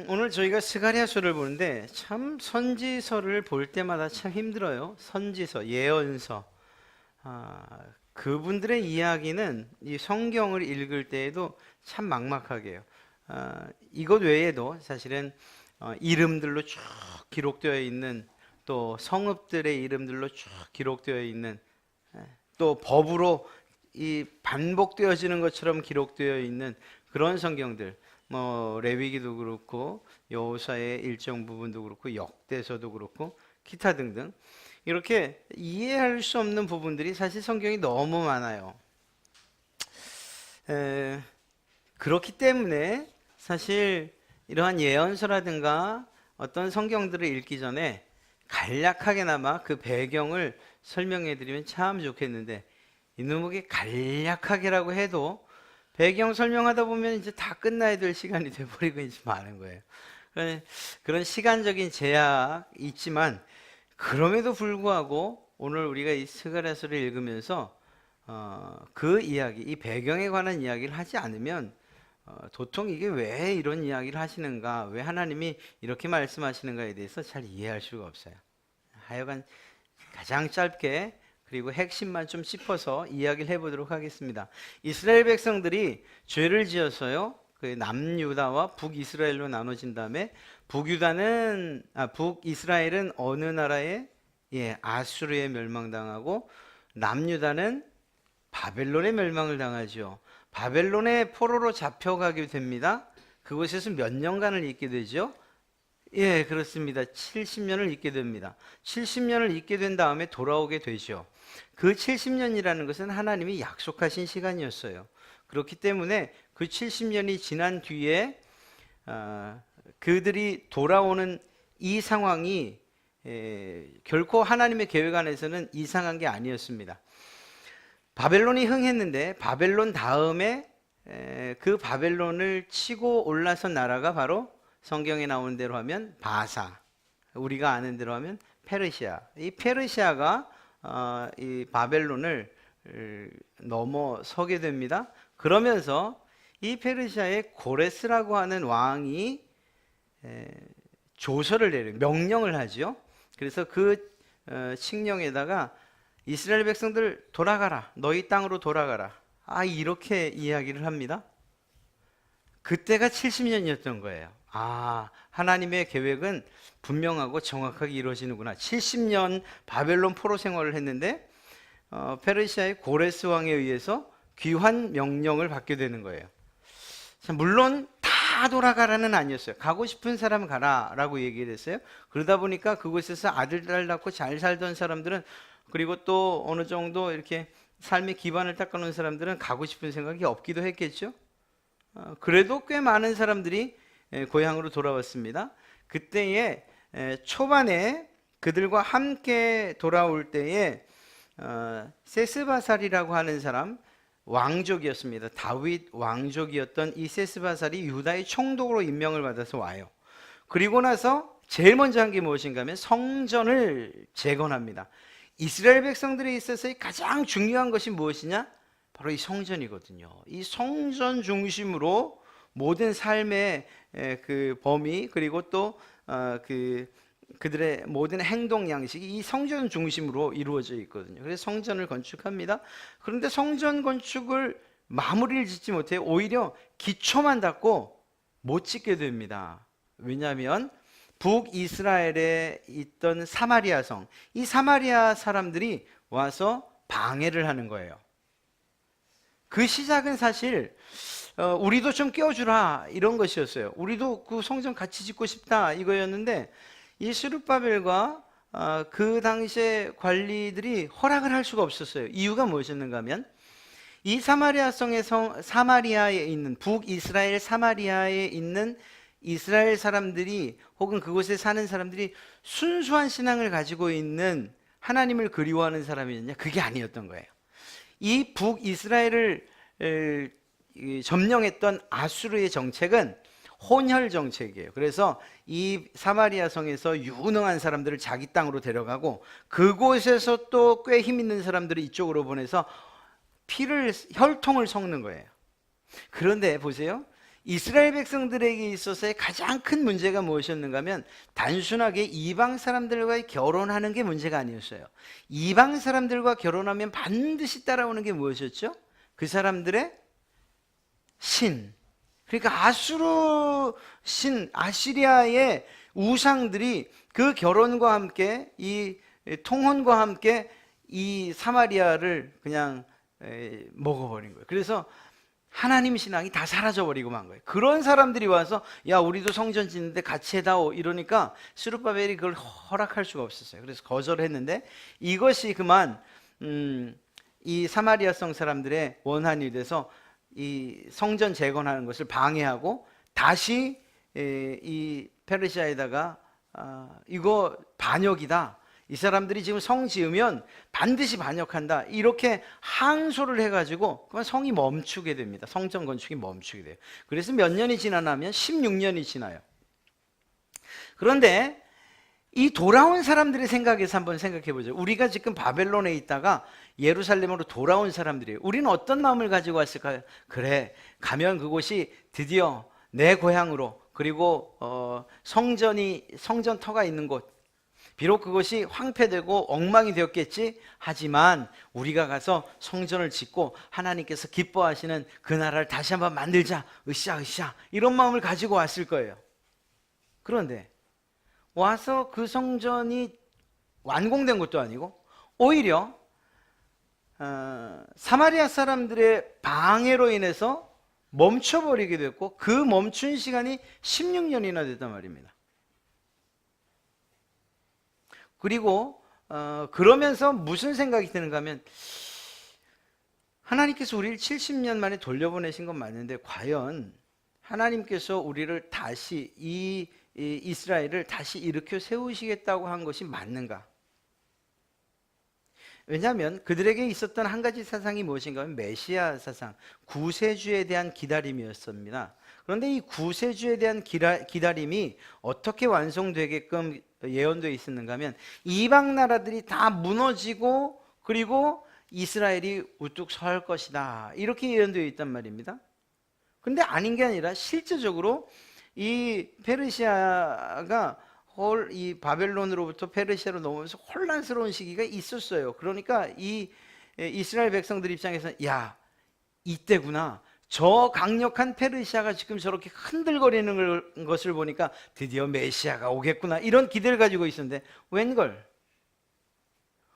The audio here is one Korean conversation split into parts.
오늘 저희가 스가랴서를 보는데 참 선지서를 볼 때마다 참 힘들어요. 선지서, 예언서. 그분들의 이야기는 이 성경을 읽을 때에도 참 막막하게 해요. 이것 외에도 사실은 이름들로 쭉 기록되어 있는, 또 성읍들의 이름들로 쭉 기록되어 있는, 또 법으로 이 반복되어지는 것처럼 기록되어 있는 그런 성경들, 뭐 레위기도 그렇고 여호수아의 일정 부분도 그렇고 역대서도 그렇고 기타 등등, 이렇게 이해할 수 없는 부분들이 사실 성경이 너무 많아요. 에, 그렇기 때문에 사실 이러한 예언서라든가 어떤 성경들을 읽기 전에 간략하게나마 그 배경을 설명해 드리면 참 좋겠는데, 이놈에게 간략하게라고 해도 배경 설명하다 보면 이제 다 끝나야 될 시간이 돼버리고 이제 많은 거예요. 그런 시간적인 제약이 있지만, 그럼에도 불구하고 오늘 우리가 이 스가랴서를 읽으면서 그 이야기, 이 배경에 관한 이야기를 하지 않으면 도통 이게 왜 이런 이야기를 하시는가, 왜 하나님이 이렇게 말씀하시는가에 대해서 잘 이해할 수가 없어요. 하여간 가장 짧게 그리고 핵심만 좀 짚어서 이야기를 해보도록 하겠습니다. 이스라엘 백성들이 죄를 지어서요, 그 남유다와 북이스라엘로 나눠진 다음에 북이스라엘은 어느 나라에, 아수르에 멸망당하고 남유다는 바벨론에 멸망을 당하죠. 바벨론의 포로로 잡혀가게 됩니다. 그곳에서 몇 년간을 있게 되죠? 예, 그렇습니다. 70년을 있게 됩니다. 70년을 있게 된 다음에 돌아오게 되죠. 그 70년이라는 것은 하나님이 약속하신 시간이었어요. 그렇기 때문에 그 70년이 지난 뒤에 그들이 돌아오는 이 상황이 결코 하나님의 계획 안에서는 이상한 게 아니었습니다. 바벨론이 흥했는데 바벨론 다음에 그 바벨론을 치고 올라선 나라가 바로 성경에 나오는 대로 하면 바사, 우리가 아는 대로 하면 페르시아. 이 페르시아가 이 바벨론을 넘어서게 됩니다. 그러면서 이 페르시아의 고레스라고 하는 왕이 조서를 내려요. 명령을 하죠. 그래서 그 칙령에다가 이스라엘 백성들 돌아가라, 너희 땅으로 돌아가라, 이렇게 이야기를 합니다. 그때가 70년이었던 거예요. 하나님의 계획은 분명하고 정확하게 이루어지는구나. 70년 바벨론 포로 생활을 했는데 페르시아의 고레스 왕에 의해서 귀환 명령을 받게 되는 거예요. 물론 다 돌아가라는 아니었어요. 가고 싶은 사람 가라라고 얘기를 했어요. 그러다 보니까 그곳에서 아들들 낳고 잘 살던 사람들은, 그리고 또 어느 정도 이렇게 삶의 기반을 닦아놓은 사람들은 가고 싶은 생각이 없기도 했겠죠. 그래도 꽤 많은 사람들이 고향으로 돌아왔습니다. 그때에 초반에 그들과 함께 돌아올 때에 세스바살이라고 하는 사람, 왕족이었습니다. 다윗 왕족이었던 이 세스바살이 유다의 총독으로 임명을 받아서 와요. 그리고 나서 제일 먼저 한 게 무엇인가 하면 성전을 재건합니다. 이스라엘 백성들에 있어서 가장 중요한 것이 무엇이냐? 바로 이 성전이거든요. 이 성전 중심으로 모든 삶의 그 범위, 그리고 또 그들의 모든 행동 양식이 이 성전 중심으로 이루어져 있거든요. 그래서 성전을 건축합니다. 그런데 성전 건축을 마무리를 짓지 못해 오히려 기초만 닫고 못 짓게 됩니다. 왜냐하면 북이스라엘에 있던 사마리아 성, 이 사마리아 사람들이 와서 방해를 하는 거예요. 그 시작은 사실 우리도 좀 끼워주라 이런 것이었어요. 우리도 그 성전 같이 짓고 싶다 이거였는데, 이 스룹바벨과 그 당시의 관리들이 허락을 할 수가 없었어요. 이유가 무엇이었는가 하면 이 사마리아 성의 사마리아에 있는, 북이스라엘 사마리아에 있는 이스라엘 사람들이, 혹은 그곳에 사는 사람들이 순수한 신앙을 가지고 있는, 하나님을 그리워하는 사람이었냐? 그게 아니었던 거예요. 이 북이스라엘을 점령했던 아수르의 정책은 혼혈 정책이에요. 그래서 이 사마리아 성에서 유능한 사람들을 자기 땅으로 데려가고, 그곳에서 또 꽤 힘 있는 사람들을 이쪽으로 보내서 혈통을 섞는 거예요. 그런데 보세요. 이스라엘 백성들에게 있어서의 가장 큰 문제가 무엇이었는가 하면 단순하게 이방 사람들과 결혼하는 게 문제가 아니었어요. 이방 사람들과 결혼하면 반드시 따라오는 게 무엇이었죠? 그 사람들의 신, 그러니까 아수르 신, 아시리아의 우상들이 그 결혼과 함께 이 통혼과 함께 이 사마리아를 그냥 먹어버린 거예요. 그래서 하나님 신앙이 다 사라져버리고 만 거예요. 그런 사람들이 와서 야 우리도 성전 짓는데 같이 해다오 이러니까 스룹바벨이 그걸 허락할 수가 없었어요. 그래서 거절했는데 이것이 그만 이 사마리아성 사람들의 원한이 돼서 이 성전 재건하는 것을 방해하고 다시 이 페르시아에다가 이거 반역이다. 이 사람들이 지금 성 지으면 반드시 반역한다. 이렇게 항소를 해가지고 그만 성이 멈추게 됩니다. 성전 건축이 멈추게 돼요. 그래서 몇 년이 지나면 16년이 지나요. 그런데 이 돌아온 사람들의 생각에서 한번 생각해 보죠. 우리가 지금 바벨론에 있다가 예루살렘으로 돌아온 사람들이에요. 우리는 어떤 마음을 가지고 왔을까요? 그래, 가면 그곳이 드디어 내 고향으로, 그리고 성전터가 있는 곳, 비록 그것이 황폐되고 엉망이 되었겠지, 하지만 우리가 가서 성전을 짓고 하나님께서 기뻐하시는 그 나라를 다시 한번 만들자, 으쌰으쌰, 이런 마음을 가지고 왔을 거예요. 그런데 와서 그 성전이 완공된 것도 아니고 오히려 사마리아 사람들의 방해로 인해서 멈춰버리게 됐고, 그 멈춘 시간이 16년이나 됐단 말입니다. 그리고 그러면서 무슨 생각이 드는가 하면, 하나님께서 우리를 70년 만에 돌려보내신 건 맞는데 과연 하나님께서 우리를 다시 이 이스라엘을 다시 일으켜 세우시겠다고 한 것이 맞는가? 왜냐하면 그들에게 있었던 한 가지 사상이 무엇인가 하면 메시아 사상, 구세주에 대한 기다림이었습니다. 그런데 이 구세주에 대한 기다림이 어떻게 완성되게끔 예언되어 있었는가 하면, 이방 나라들이 다 무너지고 그리고 이스라엘이 우뚝 설 것이다, 이렇게 예언되어 있단 말입니다. 그런데 아닌 게 아니라 실제적으로 이 페르시아가 이 바벨론으로부터 페르시아로 넘어오면서 혼란스러운 시기가 있었어요. 그러니까 이 이스라엘 백성들 입장에서는 야, 이때구나, 저 강력한 페르시아가 지금 저렇게 흔들거리는 것을 보니까 드디어 메시아가 오겠구나, 이런 기대를 가지고 있었는데 웬걸,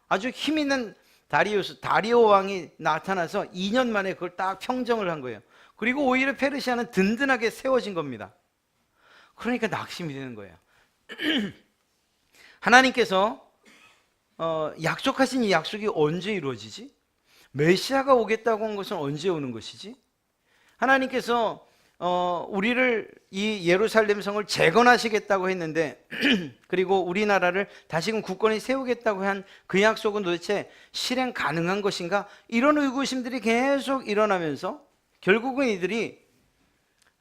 아주 힘 있는 다리오 왕이 나타나서 2년 만에 그걸 딱 평정을 한 거예요. 그리고 오히려 페르시아는 든든하게 세워진 겁니다. 그러니까 낙심이 되는 거예요. 하나님께서 약속하신 이 약속이 언제 이루어지지? 메시아가 오겠다고 한 것은 언제 오는 것이지? 하나님께서 우리를 이 예루살렘 성을 재건하시겠다고 했는데 그리고 우리나라를 다시금 굳건히 세우겠다고 한 그 약속은 도대체 실행 가능한 것인가? 이런 의구심들이 계속 일어나면서 결국은 이들이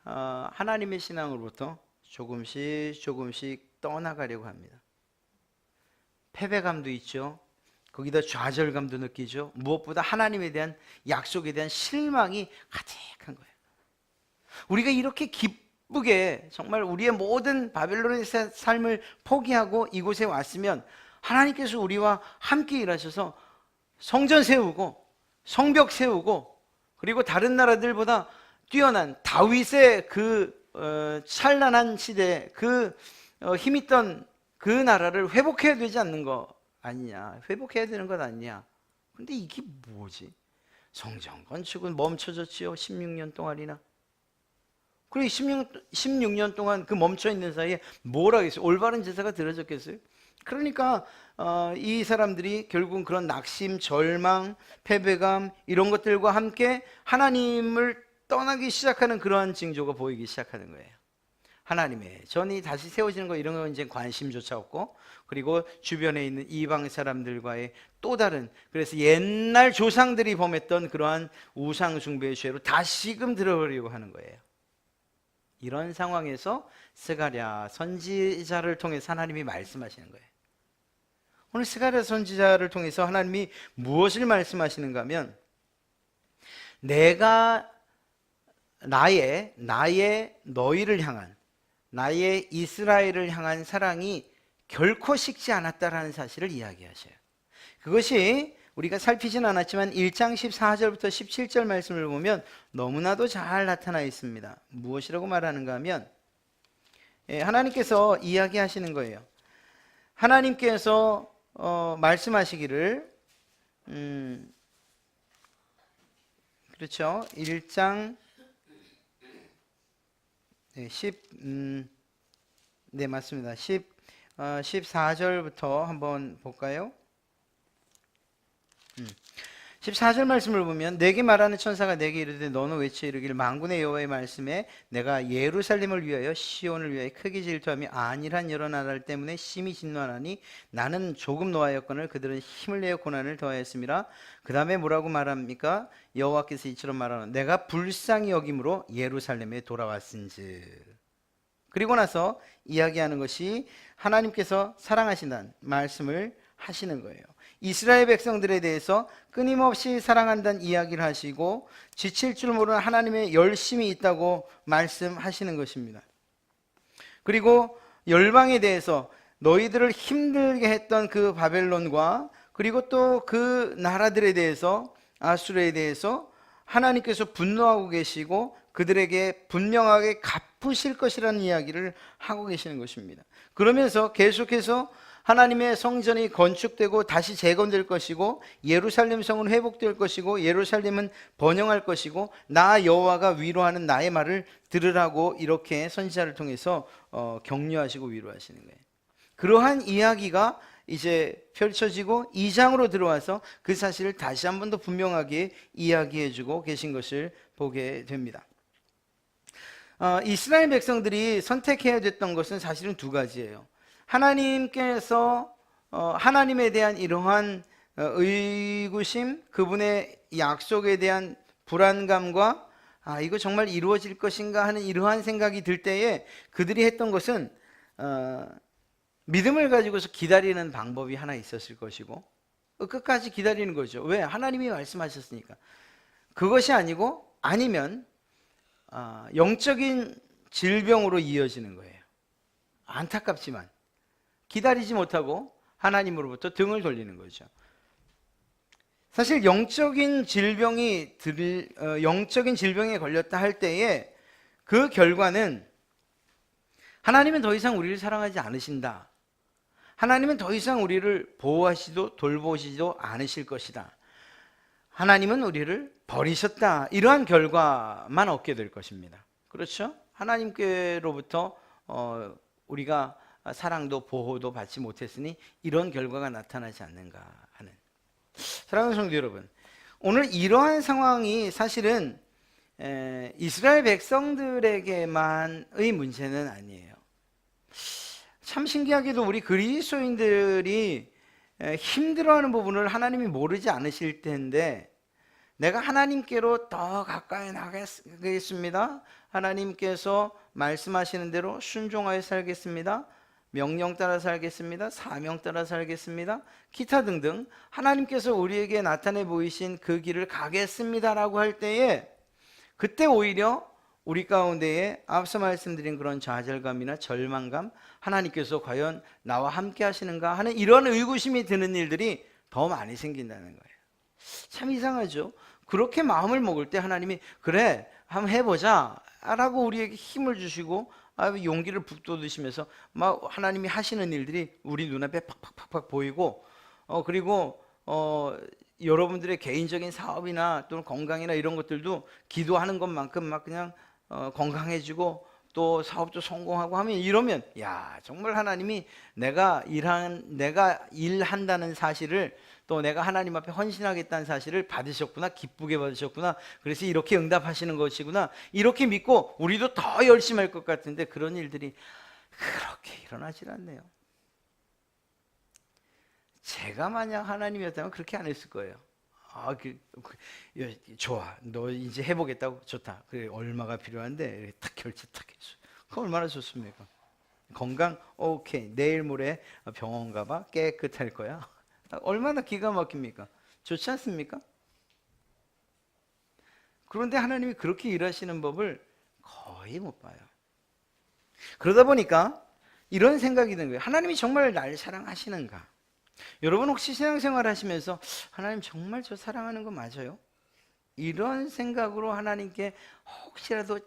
하나님의 신앙으로부터 조금씩 떠나가려고 합니다. 패배감도 있죠. 거기다 좌절감도 느끼죠. 무엇보다 하나님에 대한 약속에 대한 실망이 가득한 거예요. 우리가 이렇게 기쁘게 정말 우리의 모든 바벨론의 삶을 포기하고 이곳에 왔으면 하나님께서 우리와 함께 일하셔서 성전 세우고 성벽 세우고, 그리고 다른 나라들보다 뛰어난 다윗의 그 찬란한 시대, 그 힘있던 그 나라를 회복해야 되지 않는 거 아니냐, 회복해야 되는 것 아니냐. 근데 이게 뭐지? 성전 건축은 멈춰졌지요, 16년 동안이나. 그리고 16년 동안 그 멈춰있는 사이에 뭘 하겠어요? 올바른 제사가 드려졌겠어요? 그러니까 이 사람들이 결국은 그런 낙심, 절망, 패배감, 이런 것들과 함께 하나님을 떠나기 시작하는 그러한 징조가 보이기 시작하는 거예요. 하나님의 전이 다시 세워지는 거, 이런 거 이제 관심조차 없고, 그리고 주변에 있는 이방 사람들과의 또 다른, 그래서 옛날 조상들이 범했던 그러한 우상 숭배의 죄로 다시금 들어버리려고 하는 거예요. 이런 상황에서 스가랴 선지자를 통해서 하나님이 말씀하시는 거예요. 오늘 스가랴 선지자를 통해서 하나님이 무엇을 말씀하시는가 하면, 내가 나의 너희를 향한, 나의 이스라엘을 향한 사랑이 결코 식지 않았다라는 사실을 이야기하셔요. 그것이 우리가 살피진 않았지만 1장 14절부터 17절 말씀을 보면 너무나도 잘 나타나 있습니다. 무엇이라고 말하는가 하면 하나님께서 이야기하시는 거예요. 하나님께서 말씀하시기를 그렇죠. 1장 10 맞습니다. 14절부터 한번 볼까요? 14절 말씀을 보면 내게 말하는 천사가 내게 이르되 너는 외쳐 이르기를 만군의 여호와의 말씀에 내가 예루살렘을 위하여 시온을 위하여 크게 질투하며 안일한 여러 나라들 때문에 심히 진노하나니 나는 조금 노하였거늘 그들은 힘을 내어 고난을 더하였습니다. 그 다음에 뭐라고 말합니까? 여호와께서 이처럼 말하노 내가 불쌍히 여김으로 예루살렘에 돌아왔은즉. 그리고 나서 이야기하는 것이 하나님께서 사랑하신다는 말씀을 하시는 거예요. 이스라엘 백성들에 대해서 끊임없이 사랑한다는 이야기를 하시고 지칠 줄 모르는 하나님의 열심이 있다고 말씀하시는 것입니다. 그리고 열방에 대해서 너희들을 힘들게 했던 그 바벨론과 그리고 또 그 나라들에 대해서 아수르에 대해서 하나님께서 분노하고 계시고 그들에게 분명하게 갚으실 것이라는 이야기를 하고 계시는 것입니다. 그러면서 계속해서 하나님의 성전이 건축되고 다시 재건될 것이고 예루살렘 성은 회복될 것이고 예루살렘은 번영할 것이고 나 여호와가 위로하는 나의 말을 들으라고 이렇게 선지자를 통해서 격려하시고 위로하시는 거예요. 그러한 이야기가 이제 펼쳐지고 2장으로 들어와서 그 사실을 다시 한 번 더 분명하게 이야기해 주고 계신 것을 보게 됩니다. 이스라엘 백성들이 선택해야 됐던 것은 사실은 두 가지예요. 하나님께서 하나님에 대한 이러한 의구심, 그분의 약속에 대한 불안감과 이거 정말 이루어질 것인가 하는 이러한 생각이 들 때에 그들이 했던 것은 믿음을 가지고서 기다리는 방법이 하나 있었을 것이고 끝까지 기다리는 거죠. 왜? 하나님이 말씀하셨으니까. 그것이 아니고 아니면 영적인 질병으로 이어지는 거예요. 안타깝지만 기다리지 못하고 하나님으로부터 등을 돌리는 거죠. 사실 영적인 질병에 걸렸다 할 때에 그 결과는 하나님은 더 이상 우리를 사랑하지 않으신다. 하나님은 더 이상 우리를 보호하시도 돌보시지도 않으실 것이다. 하나님은 우리를 버리셨다. 이러한 결과만 얻게 될 것입니다. 그렇죠? 하나님께로부터 우리가 사랑도 보호도 받지 못했으니 이런 결과가 나타나지 않는가 하는. 사랑하는 성도 여러분, 오늘 이러한 상황이 사실은 이스라엘 백성들에게만의 문제는 아니에요. 참 신기하게도 우리 그리스도인들이 힘들어하는 부분을 하나님이 모르지 않으실 텐데 내가 하나님께로 더 가까이 나가겠습니다. 하나님께서 말씀하시는 대로 순종하여 살겠습니다. 명령 따라 살겠습니다. 사명 따라 살겠습니다. 기타 등등 하나님께서 우리에게 나타내 보이신 그 길을 가겠습니다라고 할 때에 그때 오히려 우리 가운데에 앞서 말씀드린 그런 좌절감이나 절망감, 하나님께서 과연 나와 함께 하시는가 하는 이런 의구심이 드는 일들이 더 많이 생긴다는 거예요. 참 이상하죠. 그렇게 마음을 먹을 때 하나님이 그래 한번 해보자 라고 우리에게 힘을 주시고 용기를 북돋으시면서 막 하나님이 하시는 일들이 우리 눈앞에 팍팍팍팍 보이고 그리고 여러분들의 개인적인 사업이나 또는 건강이나 이런 것들도 기도하는 것만큼 막 그냥 건강해지고 또 사업도 성공하고 하면 이러면 야 정말 하나님이 내가 일한다는 사실을 또 내가 하나님 앞에 헌신하겠다는 사실을 받으셨구나, 기쁘게 받으셨구나, 그래서 이렇게 응답하시는 것이구나 이렇게 믿고 우리도 더 열심히 할 것 같은데 그런 일들이 그렇게 일어나질 않네요. 제가 만약 하나님이었다면 그렇게 안 했을 거예요. 좋아, 너 이제 해보겠다고? 좋다. 그래, 얼마가 필요한데? 탁 결제 탁 해줘. 그거 얼마나 좋습니까? 건강? 오케이. 내일 모레 병원 가봐. 깨끗할 거야. 얼마나 기가 막힙니까? 좋지 않습니까? 그런데 하나님이 그렇게 일하시는 법을 거의 못 봐요. 그러다 보니까 이런 생각이 드는 거예요. 하나님이 정말 날 사랑하시는가? 여러분 혹시 신앙생활 하시면서 하나님 정말 저 사랑하는 거 맞아요? 이런 생각으로 하나님께 혹시라도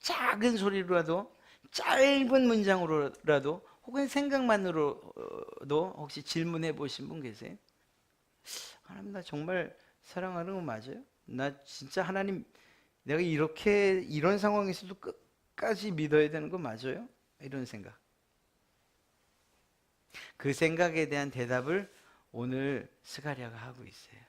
작은 소리로라도 짧은 문장으로라도 혹은 생각만으로도 혹시 질문해 보신 분 계세요? 하나님 나 정말 사랑하는 거 맞아요? 나 진짜 하나님 내가 이런 상황에서도 끝까지 믿어야 되는 거 맞아요? 이런 생각. 그 생각에 대한 대답을 오늘 스가랴가 하고 있어요.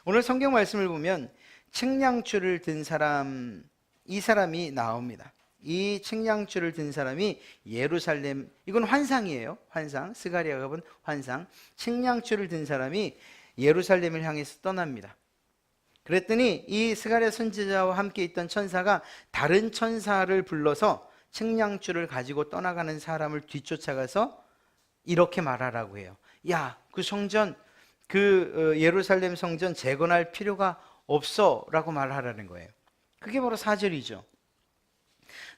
오늘 성경 말씀을 보면 측량줄을 든 사람, 이 사람이 나옵니다. 이 측량줄을 든 사람이 예루살렘, 이건 환상이에요. 환상, 스가랴가 본 환상. 측량줄을 든 사람이 예루살렘을 향해서 떠납니다. 그랬더니 이 스가랴 선지자와 함께 있던 천사가 다른 천사를 불러서 측량줄을 가지고 떠나가는 사람을 뒤쫓아가서 이렇게 말하라고 해요. 야, 그 성전, 예루살렘 성전 재건할 필요가 없어 라고 말하라는 거예요. 그게 바로 4절이죠.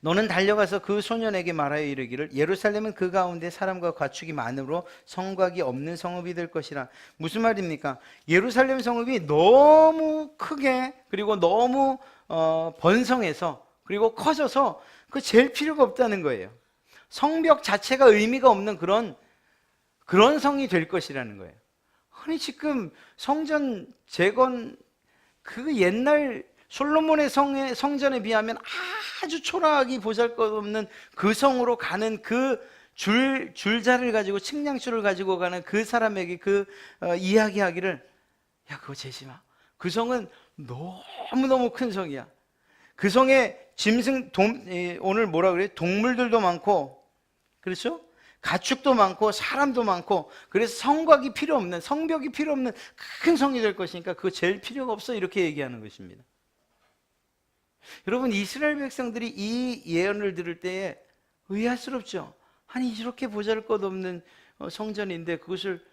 너는 달려가서 그 소년에게 말하여 이르기를 예루살렘은 그 가운데 사람과 가축이 많으므로 성곽이 없는 성읍이 될 것이라. 무슨 말입니까? 예루살렘 성읍이 너무 크게 그리고 너무 번성해서 그리고 커져서 그 잴 필요가 없다는 거예요. 성벽 자체가 의미가 없는 그런 성이 될 것이라는 거예요. 아니 지금 성전 재건 그 옛날 솔로몬의 성전에 비하면 아주 초라하기 보잘것없는 그 성으로 가는 그 줄자를 가지고 측량줄을 가지고 가는 그 사람에게 이야기하기를 야 그거 재지 마. 그 성은 너무너무 큰 성이야. 그 성에 오늘 뭐라 그래요? 동물들도 많고 그렇죠? 가축도 많고 사람도 많고 그래서 성곽이 필요 없는 성벽이 필요 없는 큰 성이 될 것이니까 그거 제일 필요가 없어 이렇게 얘기하는 것입니다. 여러분 이스라엘 백성들이 이 예언을 들을 때에 의아스럽죠. 아니 이렇게 보잘것없는 성전인데 그것을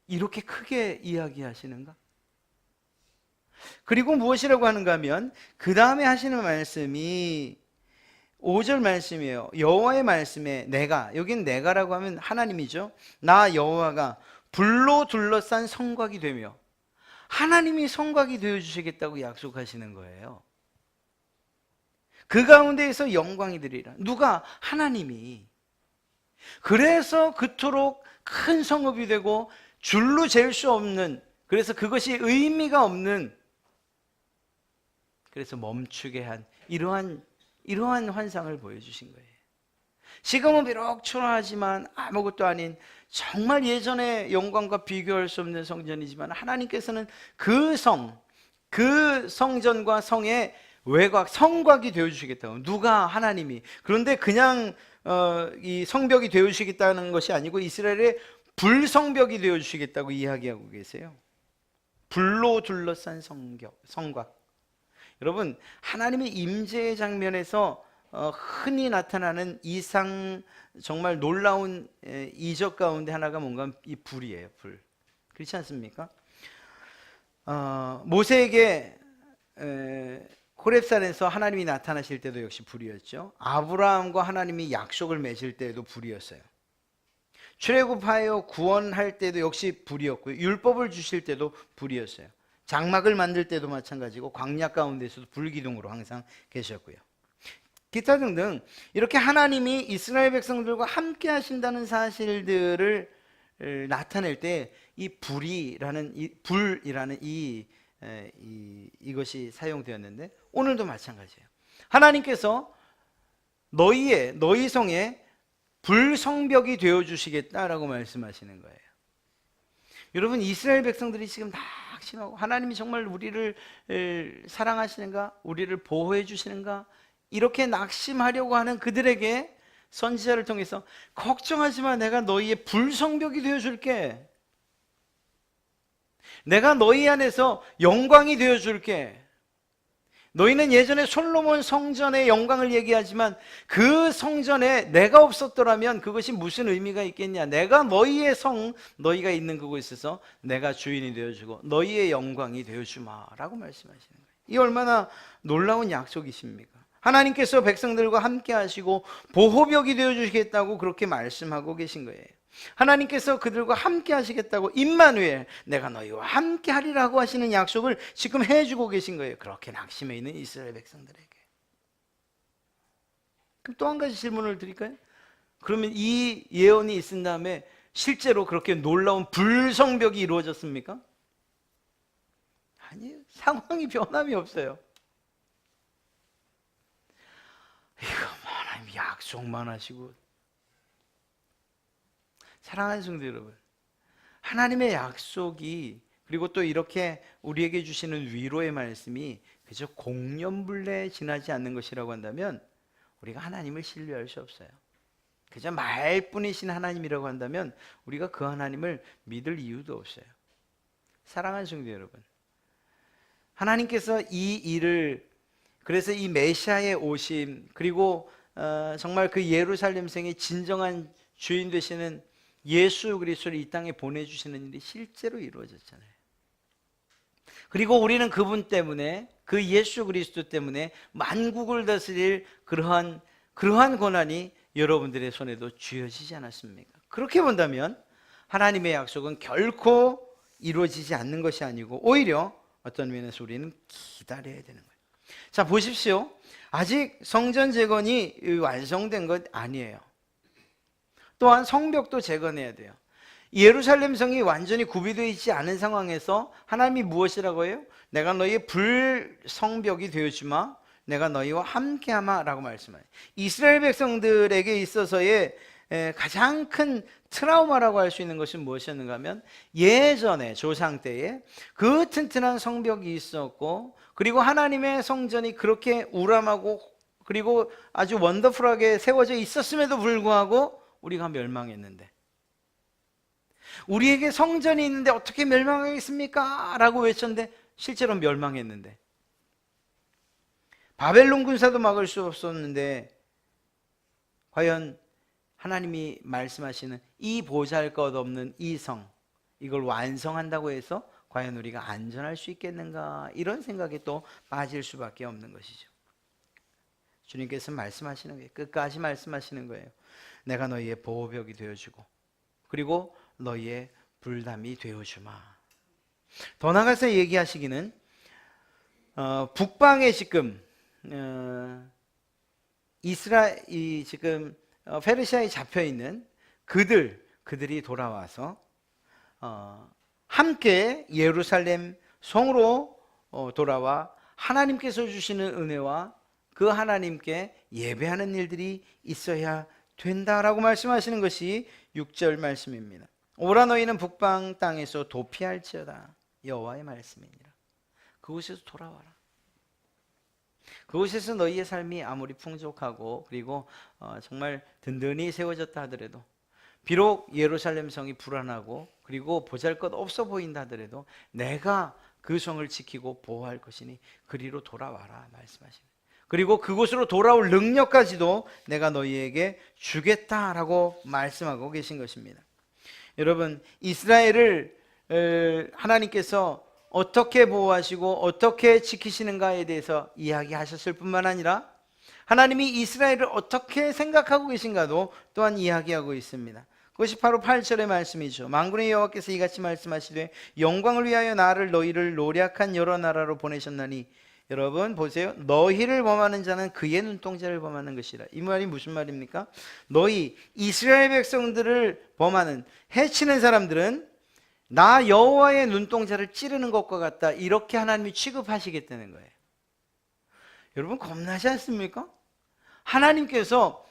이렇게 크게 이야기하시는가? 그리고 무엇이라고 하는가 하면 그 다음에 하시는 말씀이 5절 말씀이에요. 여호와의 말씀에 여긴 내가라고 하면 하나님이죠. 나 여호와가 불로 둘러싼 성곽이 되며 하나님이 성곽이 되어주시겠다고 약속하시는 거예요. 그 가운데에서 영광이 되리라. 누가? 하나님이. 그래서 그토록 큰 성읍이 되고 줄로 잴 수 없는 그래서 그것이 의미가 없는 그래서 멈추게 한 이러한 환상을 보여주신 거예요. 지금은 비록 초라하지만 아무것도 아닌 정말 예전의 영광과 비교할 수 없는 성전이지만 하나님께서는 그 성전과 성의 외곽, 성곽이 되어주시겠다고. 누가? 하나님이. 그런데 그냥 이 성벽이 되어주시겠다는 것이 아니고 이스라엘의 불성벽이 되어주시겠다고 이야기하고 계세요. 불로 둘러싼 성곽. 여러분 하나님의 임재의 장면에서 흔히 나타나는 정말 놀라운 이적 가운데 하나가 뭔가 이 불이에요. 불. 그렇지 않습니까? 모세에게 호렙산에서 하나님이 나타나실 때도 역시 불이었죠. 아브라함과 하나님이 약속을 맺을 때도 불이었어요. 출애굽하여 구원할 때도 역시 불이었고요. 율법을 주실 때도 불이었어요. 장막을 만들 때도 마찬가지고 광야 가운데서도 불기둥으로 항상 계셨고요. 기타 등등 이렇게 하나님이 이스라엘 백성들과 함께 하신다는 사실들을 나타낼 때 이 불이라는 이것이 사용되었는데 오늘도 마찬가지예요. 하나님께서 너희 성에 불성벽이 되어 주시겠다라고 말씀하시는 거예요. 여러분 이스라엘 백성들이 지금 낙심하고 하나님이 정말 우리를 사랑하시는가? 우리를 보호해 주시는가? 이렇게 낙심하려고 하는 그들에게 선지자를 통해서 걱정하지 마. 내가 너희의 불성벽이 되어 줄게. 내가 너희 안에서 영광이 되어 줄게. 너희는 예전에 솔로몬 성전의 영광을 얘기하지만 그 성전에 내가 없었더라면 그것이 무슨 의미가 있겠냐. 내가 너희의 너희가 있는 그곳에서 내가 주인이 되어주고 너희의 영광이 되어주마 라고 말씀하시는 거예요. 이 얼마나 놀라운 약속이십니까? 하나님께서 백성들과 함께 하시고 보호벽이 되어주시겠다고 그렇게 말씀하고 계신 거예요. 하나님께서 그들과 함께 하시겠다고 임마누엘, 내가 너희와 함께 하리라고 하시는 약속을 지금 해주고 계신 거예요. 그렇게 낙심해 있는 이스라엘 백성들에게. 그럼 또 한 가지 질문을 드릴까요? 그러면 이 예언이 있은 다음에 실제로 그렇게 놀라운 불성벽이 이루어졌습니까? 아니요. 상황이 변함이 없어요. 이거 하나님 약속만 하시고. 사랑하는 성도 여러분, 하나님의 약속이 그리고 또 이렇게 우리에게 주시는 위로의 말씀이 그저 공연불례에 지나지 않는 것이라고 한다면 우리가 하나님을 신뢰할 수 없어요. 그저 말뿐이신 하나님이라고 한다면 우리가 그 하나님을 믿을 이유도 없어요. 사랑하는 성도 여러분, 하나님께서 이 일을, 그래서 이 메시아의 오심, 그리고 정말 그 예루살렘성의 진정한 주인 되시는 예수 그리스도를 이 땅에 보내주시는 일이 실제로 이루어졌잖아요. 그리고 우리는 그분 때문에, 그 예수 그리스도 때문에 만국을 다스릴 그러한 권한이 여러분들의 손에도 쥐어지지 않았습니까? 그렇게 본다면 하나님의 약속은 결코 이루어지지 않는 것이 아니고 오히려 어떤 면에서 우리는 기다려야 되는 거예요. 자, 보십시오. 아직 성전 재건이 완성된 것 아니에요. 또한 성벽도 재건해야 돼요. 예루살렘 성이 완전히 구비되어 있지 않은 상황에서 하나님이 무엇이라고 해요? 내가 너희의 불성벽이 되어주마, 내가 너희와 함께하마 라고 말씀해요. 이스라엘 백성들에게 있어서의 가장 큰 트라우마라고 할 수 있는 것은 무엇이었는가 하면 예전에 조상 때에 그 튼튼한 성벽이 있었고 그리고 하나님의 성전이 그렇게 우람하고 그리고 아주 원더풀하게 세워져 있었음에도 불구하고 우리가 멸망했는데, 우리에게 성전이 있는데 어떻게 멸망하겠습니까? 라고 외쳤는데 실제로 멸망했는데, 바벨론 군사도 막을 수 없었는데 과연 하나님이 말씀하시는 이 보잘것없는 이 성, 이걸 완성한다고 해서 과연 우리가 안전할 수 있겠는가, 이런 생각에 또 빠질 수밖에 없는 것이죠. 주님께서 말씀하시는 거예요. 끝까지 말씀하시는 거예요. 내가 너희의 보호벽이 되어주고 그리고 너희의 불담이 되어주마. 더 나가서 얘기하시기는 북방에 지금 이스라엘이 지금 페르시아에 잡혀 있는 그들이 돌아와서 함께 예루살렘 성으로 돌아와 하나님께서 주시는 은혜와 그 하나님께 예배하는 일들이 있어야 된다라고 말씀하시는 것이 6절 말씀입니다. 오라 너희는 북방 땅에서 도피할지어다, 여호와의 말씀이니라. 그곳에서 돌아와라. 그곳에서 너희의 삶이 아무리 풍족하고 그리고 정말 든든히 세워졌다 하더라도, 비록 예루살렘 성이 불안하고 그리고 보잘것 없어 보인다 하더라도 내가 그 성을 지키고 보호할 것이니 그리로 돌아와라 말씀하십니다. 그리고 그곳으로 돌아올 능력까지도 내가 너희에게 주겠다라고 말씀하고 계신 것입니다. 여러분, 이스라엘을 하나님께서 어떻게 보호하시고 어떻게 지키시는가에 대해서 이야기하셨을 뿐만 아니라 하나님이 이스라엘을 어떻게 생각하고 계신가도 또한 이야기하고 있습니다. 그것이 바로 8절의 말씀이죠. 만군의 여호와께서 이같이 말씀하시되 영광을 위하여 너희를 노략한 여러 나라로 보내셨나니, 여러분 보세요. 너희를 범하는 자는 그의 눈동자를 범하는 것이라. 이 말이 무슨 말입니까? 너희 이스라엘 백성들을 범하는, 해치는 사람들은 나 여호와의 눈동자를 찌르는 것과 같다, 이렇게 하나님이 취급하시겠다는 거예요. 여러분 겁나지 않습니까? 하나님께서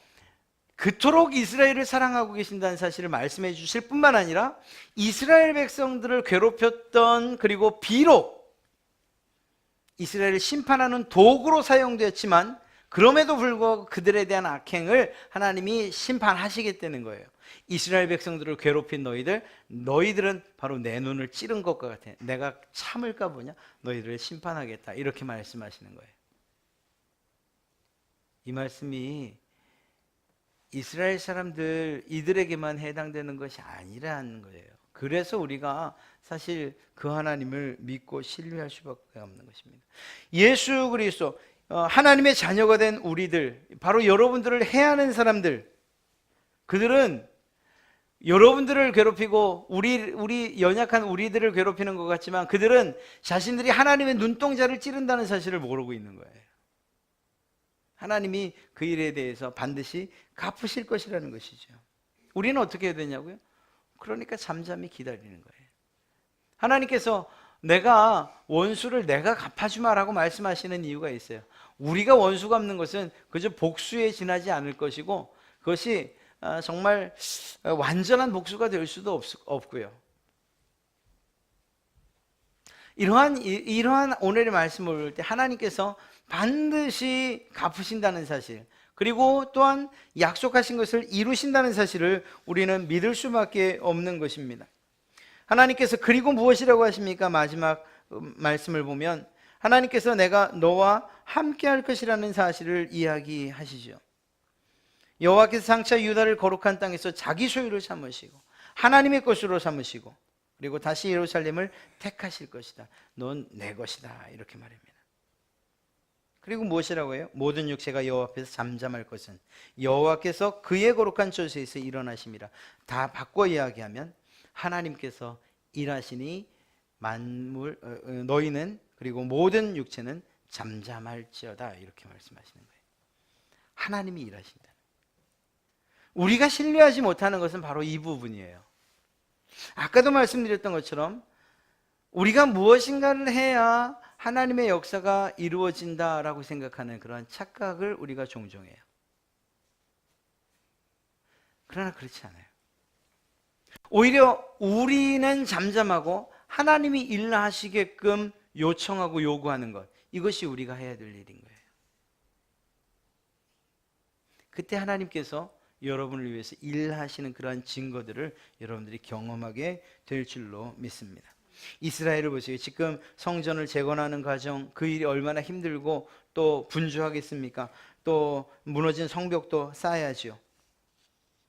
그토록 이스라엘을 사랑하고 계신다는 사실을 말씀해 주실 뿐만 아니라 이스라엘 백성들을 괴롭혔던, 그리고 비록 이스라엘을 심판하는 도구로 사용되었지만 그럼에도 불구하고 그들에 대한 악행을 하나님이 심판하시겠다는 거예요. 이스라엘 백성들을 괴롭힌 너희들은 바로 내 눈을 찌른 것과 같아. 내가 참을까 보냐? 너희들을 심판하겠다, 이렇게 말씀하시는 거예요. 이 말씀이 이스라엘 사람들 이들에게만 해당되는 것이 아니라는 거예요. 그래서 우리가 사실 그 하나님을 믿고 신뢰할 수밖에 없는 것입니다. 예수 그리스도, 하나님의 자녀가 된 우리들, 바로 여러분들을 해하는 사람들, 그들은 여러분들을 괴롭히고 우리 연약한 우리들을 괴롭히는 것 같지만 그들은 자신들이 하나님의 눈동자를 찌른다는 사실을 모르고 있는 거예요. 하나님이 그 일에 대해서 반드시 갚으실 것이라는 것이죠. 우리는 어떻게 해야 되냐고요? 그러니까 잠잠히 기다리는 거예요. 하나님께서 내가 원수를 내가 갚아주마라고 말씀하시는 이유가 있어요. 우리가 원수 갚는 것은 그저 복수에 지나지 않을 것이고 그것이 정말 완전한 복수가 될 수도 없고요. 이러한 오늘의 말씀을 볼 때 하나님께서 반드시 갚으신다는 사실, 그리고 또한 약속하신 것을 이루신다는 사실을 우리는 믿을 수밖에 없는 것입니다. 하나님께서 그리고 무엇이라고 하십니까? 마지막 말씀을 보면 하나님께서 내가 너와 함께 할 것이라는 사실을 이야기하시죠. 여호와께서 장차 유다를 거룩한 땅에서 자기 소유를 삼으시고 하나님의 것으로 삼으시고 그리고 다시 예루살렘을 택하실 것이다. 넌 내 것이다. 이렇게 말합니다. 그리고 무엇이라고 해요? 모든 육체가 여호와 앞에서 잠잠할 것은 여호와께서 그의 거룩한 처소에서 일어나심이라. 다 바꿔 이야기하면 하나님께서 일하시니 만물 너희는 그리고 모든 육체는 잠잠할지어다. 이렇게 말씀하시는 거예요. 하나님이 일하신다. 우리가 신뢰하지 못하는 것은 바로 이 부분이에요. 아까도 말씀드렸던 것처럼 우리가 무엇인가를 해야 하나님의 역사가 이루어진다라고 생각하는 그런 착각을 우리가 종종 해요. 그러나 그렇지 않아요. 오히려 우리는 잠잠하고 하나님이 일하시게끔 요청하고 요구하는 것, 이것이 우리가 해야 될 일인 거예요. 그때 하나님께서 여러분을 위해서 일하시는 그러한 증거들을 여러분들이 경험하게 될 줄로 믿습니다. 이스라엘을 보세요. 지금 성전을 재건하는 과정, 그 일이 얼마나 힘들고 또 분주하겠습니까? 또 무너진 성벽도 쌓아야죠.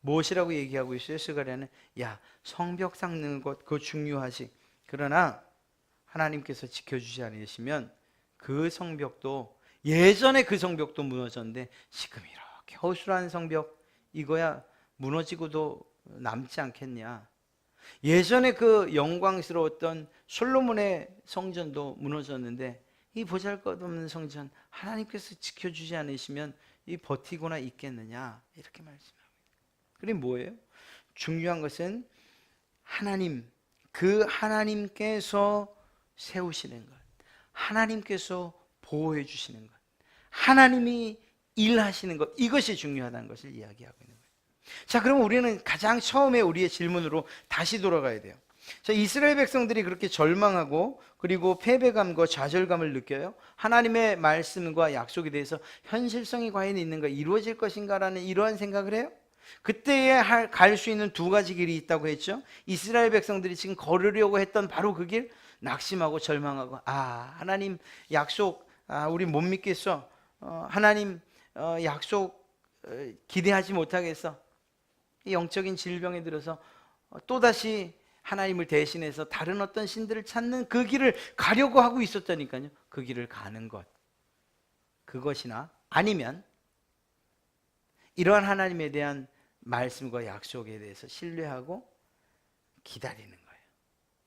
무엇이라고 얘기하고 있어요? 스가랴는 야, 성벽 쌓는 것 그거 중요하지. 그러나 하나님께서 지켜주지 않으시면 그 성벽도, 예전에 그 성벽도 무너졌는데 지금 이렇게 허술한 성벽, 이거야 무너지고도 남지 않겠냐. 예전에 그 영광스러웠던 솔로몬의 성전도 무너졌는데 이 보잘것없는 성전 하나님께서 지켜주지 않으시면 이 버티고나 있겠느냐, 이렇게 말씀합니다. 그게 뭐예요? 중요한 것은 하나님, 그 하나님께서 세우시는 것, 하나님께서 보호해 주시는 것, 하나님이 일하시는 것, 이것이 중요하다는 것을 이야기하고 있는 거예요. 자, 그럼 우리는 가장 처음에 우리의 질문으로 다시 돌아가야 돼요. 자, 이스라엘 백성들이 그렇게 절망하고 그리고 패배감과 좌절감을 느껴요. 하나님의 말씀과 약속에 대해서 현실성이 과연 있는가, 이루어질 것인가라는 이러한 생각을 해요. 그때에 갈 수 있는 두 가지 길이 있다고 했죠. 이스라엘 백성들이 지금 걸으려고 했던 바로 그 길, 낙심하고 절망하고, 하나님 약속 우리 못 믿겠어. 하나님 약속 기대하지 못하겠어. 영적인 질병에 들어서 또다시 하나님을 대신해서 다른 어떤 신들을 찾는 그 길을 가려고 하고 있었다니까요. 그 길을 가는 것, 그것이나 아니면 이러한 하나님에 대한 말씀과 약속에 대해서 신뢰하고 기다리는 거예요.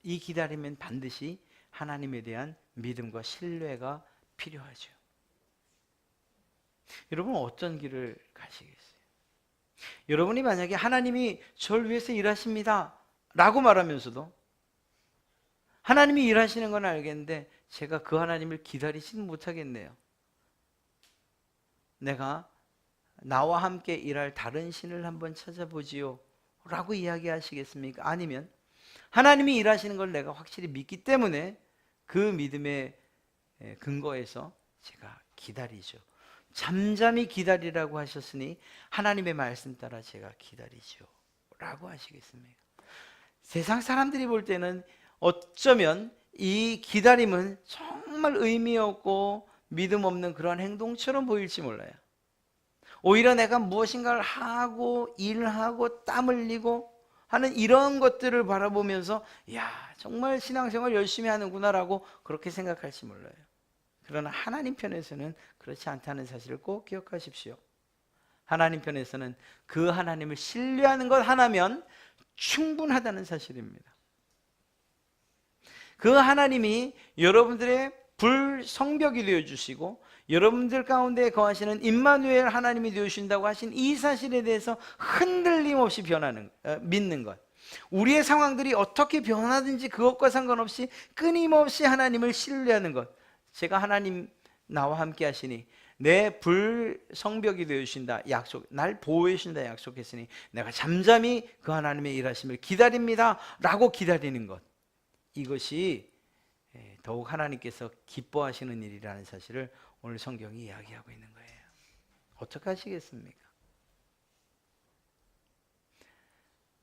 이 기다리면 반드시 하나님에 대한 믿음과 신뢰가 필요하죠. 여러분 어떤 길을 가시겠어요? 여러분이 만약에 하나님이 저를 위해서 일하십니다 라고 말하면서도 하나님이 일하시는 건 알겠는데 제가 그 하나님을 기다리지는 못하겠네요. 내가 나와 함께 일할 다른 신을 한번 찾아보지요 라고 이야기하시겠습니까? 아니면 하나님이 일하시는 걸 내가 확실히 믿기 때문에 그 믿음의 근거에서 제가 기다리죠. 잠잠히 기다리라고 하셨으니 하나님의 말씀 따라 제가 기다리죠 라고 하시겠습니까? 세상 사람들이 볼 때는 어쩌면 이 기다림은 정말 의미 없고 믿음 없는 그런 행동처럼 보일지 몰라요. 오히려 내가 무엇인가를 하고 일하고 땀 흘리고 하는 이런 것들을 바라보면서 야, 정말 신앙생활 열심히 하는구나라고 그렇게 생각할지 몰라요. 그러나 하나님 편에서는 그렇지 않다는 사실을 꼭 기억하십시오. 하나님 편에서는 그 하나님을 신뢰하는 것 하나면 충분하다는 사실입니다. 그 하나님이 여러분들의 불성벽이 되어주시고 여러분들 가운데 거하시는 임마누엘 하나님이 되어주신다고 하신 이 사실에 대해서 흔들림 없이 믿는 것, 우리의 상황들이 어떻게 변하든지 그것과 상관없이 끊임없이 하나님을 신뢰하는 것. 제가 하나님 나와 함께 하시니 내 불성벽이 되어주신다 약속, 날 보호해 주신다 약속했으니 내가 잠잠히 그 하나님의 일하심을 기다립니다 라고 기다리는 것, 이것이 더욱 하나님께서 기뻐하시는 일이라는 사실을 오늘 성경이 이야기하고 있는 거예요. 어떻게 하시겠습니까?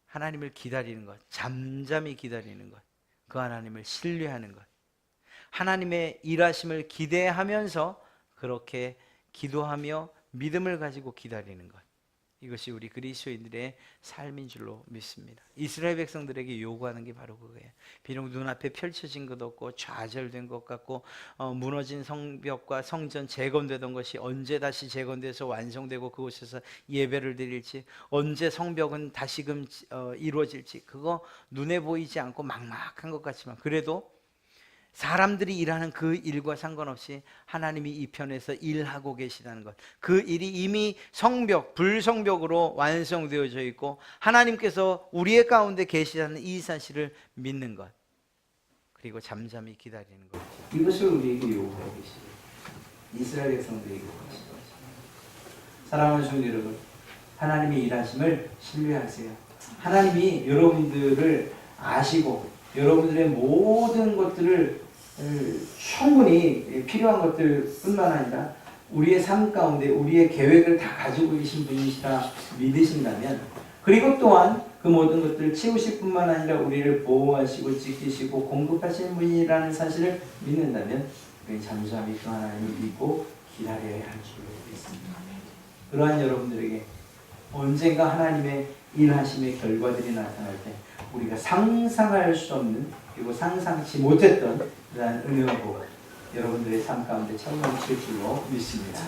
하나님을 기다리는 것, 잠잠히 기다리는 것, 그 하나님을 신뢰하는 것, 하나님의 일하심을 기대하면서 그렇게 기도하며 믿음을 가지고 기다리는 것, 이것이 우리 그리스도인들의 삶인 줄로 믿습니다. 이스라엘 백성들에게 요구하는 게 바로 그거예요. 비록 눈앞에 펼쳐진 것 없고 좌절된 것 같고 무너진 성벽과 성전 재건되던 것이 언제 다시 재건돼서 완성되고 그곳에서 예배를 드릴지, 언제 성벽은 다시금 이루어질지 그거 눈에 보이지 않고 막막한 것 같지만 그래도 사람들이 일하는 그 일과 상관없이 하나님이 이 편에서 일하고 계시다는 것, 그 일이 이미 성벽, 불성벽으로 완성되어져 있고 하나님께서 우리의 가운데 계시다는 이 사실을 믿는 것, 그리고 잠잠히 기다리는 것, 이것을 우리에게 요구하고 계시죠. 이스라엘 백성들에게 요구하시는 거죠. 사랑하는 성도 여러분, 하나님의 일하심을 신뢰하세요. 하나님이 여러분들을 아시고 여러분들의 모든 것들을 충분히 필요한 것들뿐만 아니라 우리의 삶 가운데 우리의 계획을 다 가지고 계신 분이시다 믿으신다면, 그리고 또한 그 모든 것들을 채우실 뿐만 아니라 우리를 보호하시고 지키시고 공급하시는 분이라는 사실을 믿는다면 우리 잠잠히 그 하나님을 믿고 기다려야 할 줄로 믿습니다. 그러한 여러분들에게 언젠가 하나님의 일하심의 결과들이 나타날 때 우리가 상상할 수 없는, 그리고 상상치 못했던 그러한 은혜와 복 여러분들의 삶 가운데 처음 넘칠 줄로 믿습니다.